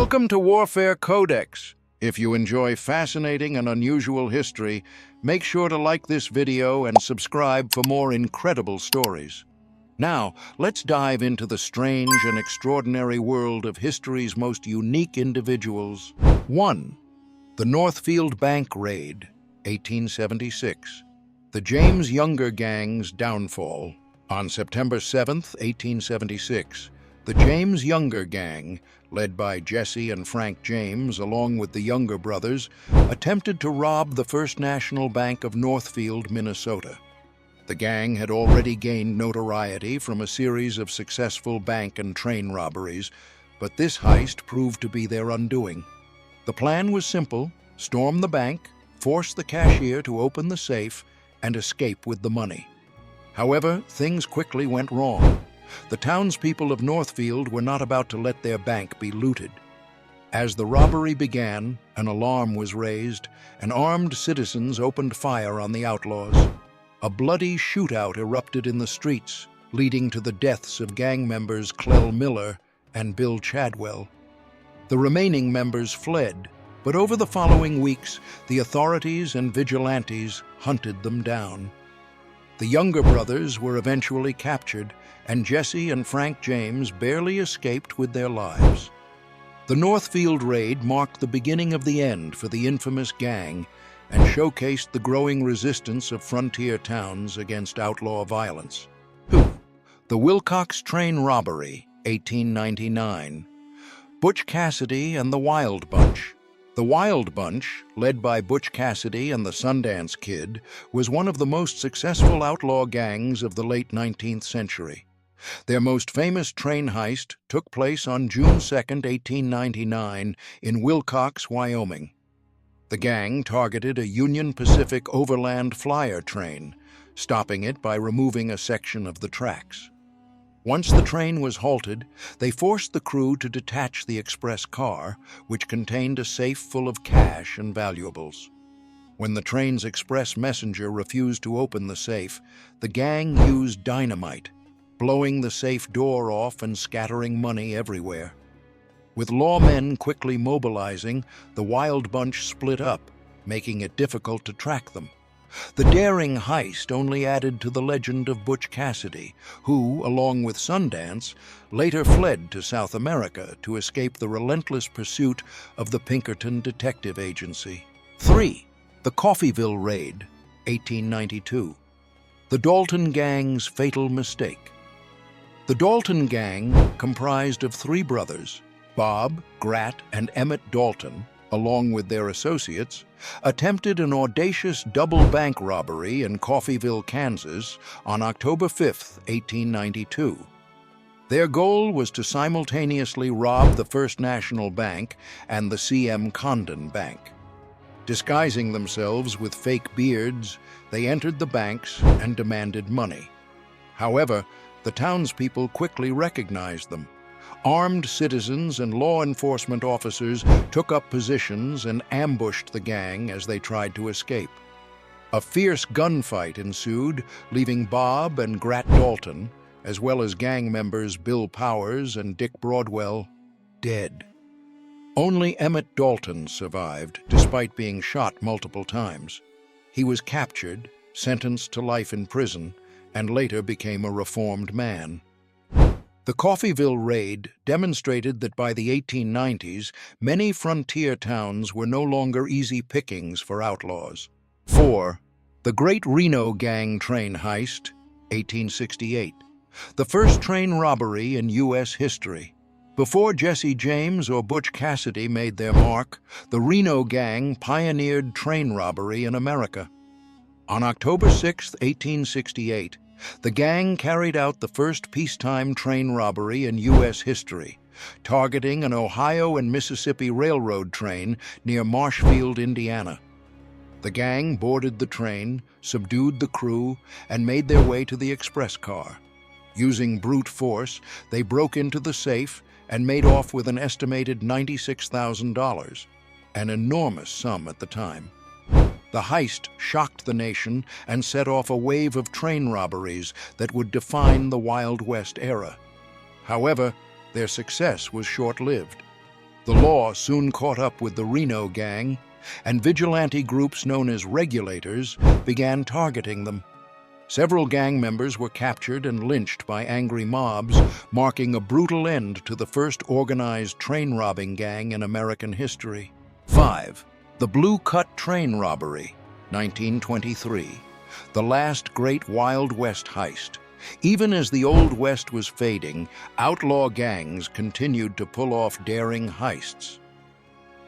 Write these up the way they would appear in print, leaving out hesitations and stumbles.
Welcome to Warfare Codex. If you enjoy fascinating and unusual history, make sure to like this video and subscribe for more incredible stories. Now, let's dive into the strange and extraordinary world of history's most unique individuals. 1. The Northfield Bank Raid, 1876. The James Younger Gang's downfall. On September 7, 1876, the James Younger Gang, led by Jesse and Frank James, along with the Younger brothers, attempted to rob the First National Bank of Northfield, Minnesota. The gang had already gained notoriety from a series of successful bank and train robberies, but this heist proved to be their undoing. The plan was simple: storm the bank, force the cashier to open the safe, and escape with the money. However, things quickly went wrong. The townspeople of Northfield were not about to let their bank be looted. As the robbery began, an alarm was raised, and armed citizens opened fire on the outlaws. A bloody shootout erupted in the streets, leading to the deaths of gang members Clell Miller and Bill Chadwell. The remaining members fled, but over the following weeks, the authorities and vigilantes hunted them down. The Younger brothers were eventually captured, and Jesse and Frank James barely escaped with their lives. The Northfield raid marked the beginning of the end for the infamous gang and showcased the growing resistance of frontier towns against outlaw violence. 2. The Wilcox Train Robbery, 1899. Butch Cassidy and the Wild Bunch. The Wild Bunch, led by Butch Cassidy and the Sundance Kid, was one of the most successful outlaw gangs of the late 19th century. Their most famous train heist took place on June 2, 1899, in Wilcox, Wyoming. The gang targeted a Union Pacific overland flyer train, stopping it by removing a section of the tracks. Once the train was halted, they forced the crew to detach the express car, which contained a safe full of cash and valuables. When the train's express messenger refused to open the safe, the gang used dynamite, blowing the safe door off and scattering money everywhere. With lawmen quickly mobilizing, the Wild Bunch split up, making it difficult to track them. The daring heist only added to the legend of Butch Cassidy, who, along with Sundance, later fled to South America to escape the relentless pursuit of the Pinkerton Detective Agency. 3. The Coffeyville Raid, 1892. The Dalton Gang's fatal mistake. The Dalton Gang, comprised of three brothers, Bob, Grat, and Emmett Dalton, along with their associates, attempted an audacious double bank robbery in Coffeyville, Kansas, on October 5, 1892. Their goal was to simultaneously rob the First National Bank and the C.M. Condon Bank. Disguising themselves with fake beards, they entered the banks and demanded money. However, the townspeople quickly recognized them. Armed citizens and law enforcement officers took up positions and ambushed the gang as they tried to escape. A fierce gunfight ensued, leaving Bob and Grat Dalton, as well as gang members Bill Powers and Dick Broadwell, dead. Only Emmett Dalton survived, despite being shot multiple times. He was captured, sentenced to life in prison, and later became a reformed man. The Coffeyville raid demonstrated that by the 1890s, many frontier towns were no longer easy pickings for outlaws. 4. The Great Reno Gang Train Heist, 1868. The first train robbery in U.S. history. Before Jesse James or Butch Cassidy made their mark, the Reno Gang pioneered train robbery in America. On October 6, 1868, the gang carried out the first peacetime train robbery in U.S. history, targeting an Ohio and Mississippi Railroad train near Marshfield, Indiana. The gang boarded the train, subdued the crew, and made their way to the express car. Using brute force, they broke into the safe and made off with an estimated $96,000, an enormous sum at the time. The heist shocked the nation and set off a wave of train robberies that would define the Wild West era. However, their success was short-lived. The law soon caught up with the Reno gang, and vigilante groups known as regulators began targeting them. Several gang members were captured and lynched by angry mobs, marking a brutal end to the first organized train robbing gang in American history. 5. The Blue Cut Train Robbery, 1923. The last great Wild West heist. Even as the Old West was fading, outlaw gangs continued to pull off daring heists.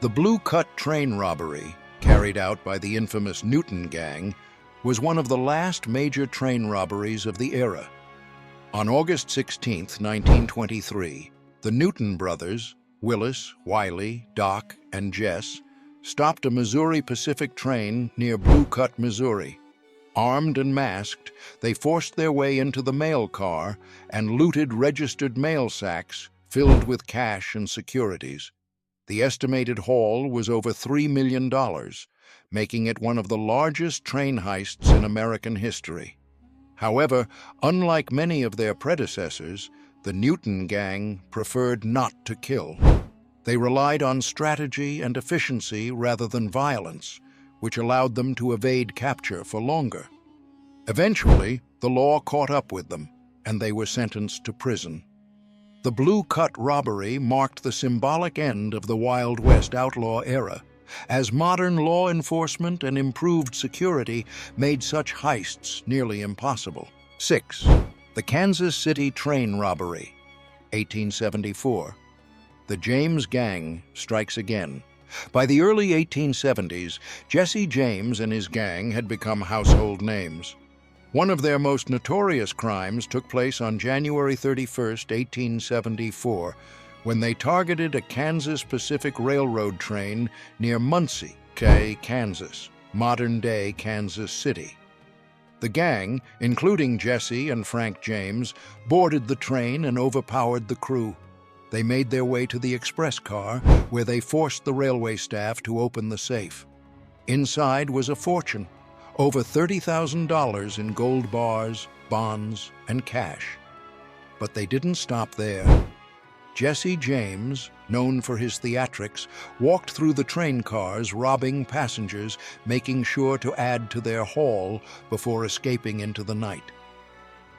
The Blue Cut Train Robbery, carried out by the infamous Newton Gang, was one of the last major train robberies of the era. On August 16, 1923, the Newton brothers, Willis, Wiley, Doc, and Jess, stopped a Missouri Pacific train near Blue Cut, Missouri. Armed and masked, they forced their way into the mail car and looted registered mail sacks filled with cash and securities. The estimated haul was over $3 million, making it one of the largest train heists in American history. However, unlike many of their predecessors, the Newton Gang preferred not to kill. They relied on strategy and efficiency rather than violence, which allowed them to evade capture for longer. Eventually, the law caught up with them, and they were sentenced to prison. The Blue Cut robbery marked the symbolic end of the Wild West outlaw era, as modern law enforcement and improved security made such heists nearly impossible. 6. The Kansas City Train Robbery, 1874. The James Gang strikes again. By the early 1870s, Jesse James and his gang had become household names. One of their most notorious crimes took place on January 31, 1874, when they targeted a Kansas Pacific Railroad train near Muncie, Kansas, modern-day Kansas City. The gang, including Jesse and Frank James, boarded the train and overpowered the crew. They made their way to the express car, where they forced the railway staff to open the safe. Inside was a fortune, over $30,000 in gold bars, bonds, and cash. But they didn't stop there. Jesse James, known for his theatrics, walked through the train cars, robbing passengers, making sure to add to their haul before escaping into the night.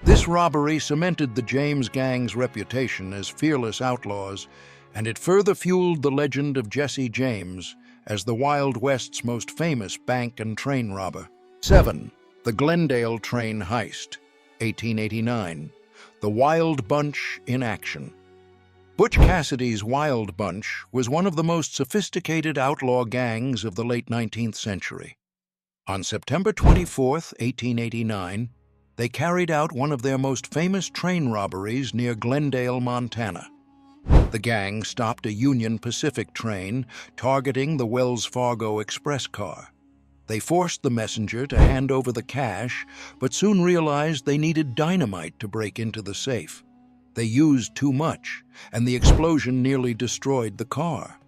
This robbery cemented the James Gang's reputation as fearless outlaws, and it further fueled the legend of Jesse James as the Wild West's most famous bank and train robber. 7. The Glendale Train Heist, 1889. The Wild Bunch in action. Butch Cassidy's Wild Bunch was one of the most sophisticated outlaw gangs of the late 19th century. On September 24, 1889, they carried out one of their most famous train robberies near Glendale, Montana. The gang stopped a Union Pacific train targeting the Wells Fargo express car. They forced the messenger to hand over the cash, but soon realized they needed dynamite to break into the safe. They used too much, and the explosion nearly destroyed the car.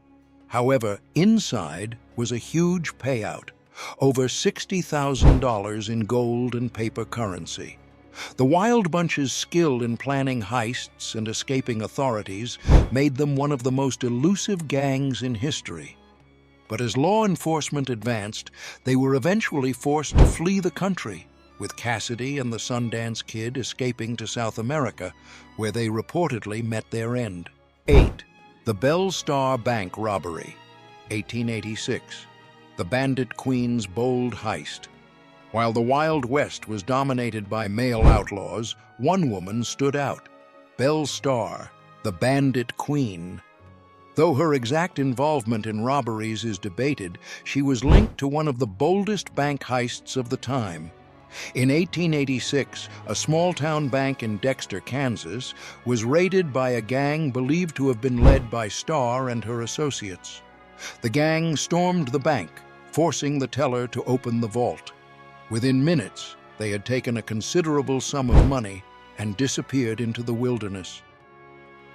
However, inside was a huge payout, over $60,000 in gold and paper currency. The Wild Bunch's skill in planning heists and escaping authorities made them one of the most elusive gangs in history. But as law enforcement advanced, they were eventually forced to flee the country, with Cassidy and the Sundance Kid escaping to South America, where they reportedly met their end. 8. The Bell Star Bank Robbery, 1886. The Bandit Queen's bold heist. While the Wild West was dominated by male outlaws, one woman stood out: Belle Starr, the Bandit Queen. Though her exact involvement in robberies is debated, she was linked to one of the boldest bank heists of the time. In 1886, a small-town bank in Dexter, Kansas, was raided by a gang believed to have been led by Starr and her associates. The gang stormed the bank, forcing the teller to open the vault. Within minutes, they had taken a considerable sum of money and disappeared into the wilderness.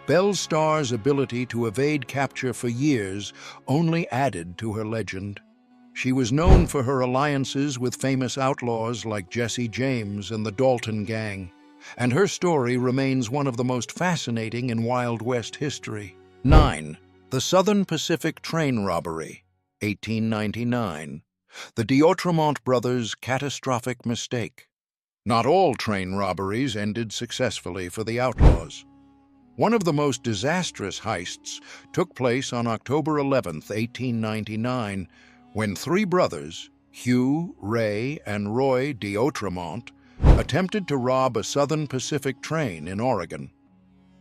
Belle Starr's ability to evade capture for years only added to her legend. She was known for her alliances with famous outlaws like Jesse James and the Dalton Gang, and her story remains one of the most fascinating in Wild West history. 9. The Southern Pacific Train Robbery, 1899. The D'Outremont brothers' catastrophic mistake. Not all train robberies ended successfully for the outlaws. One of the most disastrous heists took place on October 11, 1899, when three brothers, Hugh, Ray, and Roy D'Outremont, attempted to rob a Southern Pacific train in Oregon.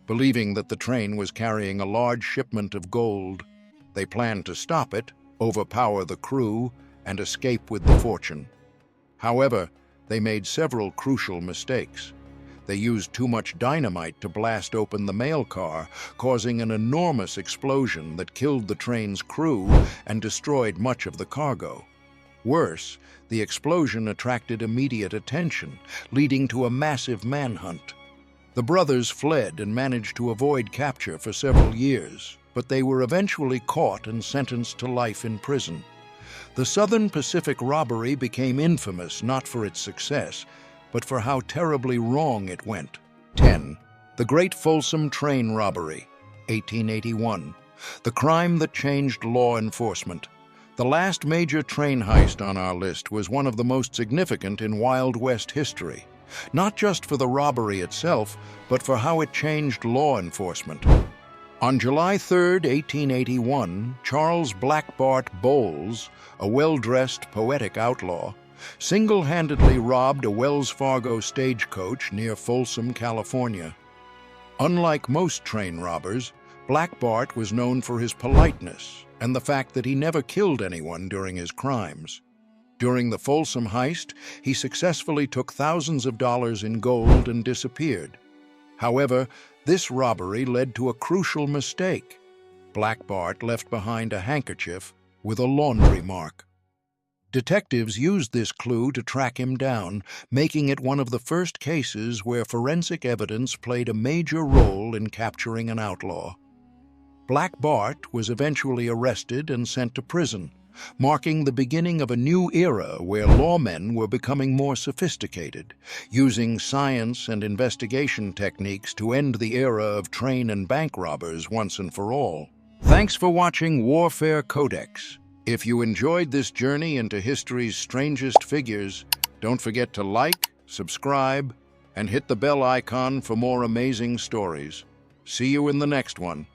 Believing that the train was carrying a large shipment of gold, they planned to stop it, overpower the crew, and escape with the fortune. However, they made several crucial mistakes. They used too much dynamite to blast open the mail car, causing an enormous explosion that killed the train's crew and destroyed much of the cargo. Worse, the explosion attracted immediate attention, leading to a massive manhunt. The brothers fled and managed to avoid capture for several years, but they were eventually caught and sentenced to life in prison. The Southern Pacific robbery became infamous not for its success, but for how terribly wrong it went. 10. The Great Folsom Train Robbery, 1881. The crime that changed law enforcement. The last major train heist on our list was one of the most significant in Wild West history, not just for the robbery itself, but for how it changed law enforcement. On July 3, 1881, Charles Black Bart Bowles, a well-dressed, poetic outlaw, single-handedly robbed a Wells Fargo stagecoach near Folsom, California. Unlike most train robbers, Black Bart was known for his politeness and the fact that he never killed anyone during his crimes. During the Folsom heist, he successfully took thousands of dollars in gold and disappeared. However, this robbery led to a crucial mistake. Black Bart left behind a handkerchief with a laundry mark. Detectives used this clue to track him down, making it one of the first cases where forensic evidence played a major role in capturing an outlaw. Black Bart was eventually arrested and sent to prison, marking the beginning of a new era where lawmen were becoming more sophisticated, using science and investigation techniques to end the era of train and bank robbers once and for all. Thanks for watching Warfare Codex. If you enjoyed this journey into history's strangest figures, don't forget to like, subscribe, and hit the bell icon for more amazing stories. See you in the next one.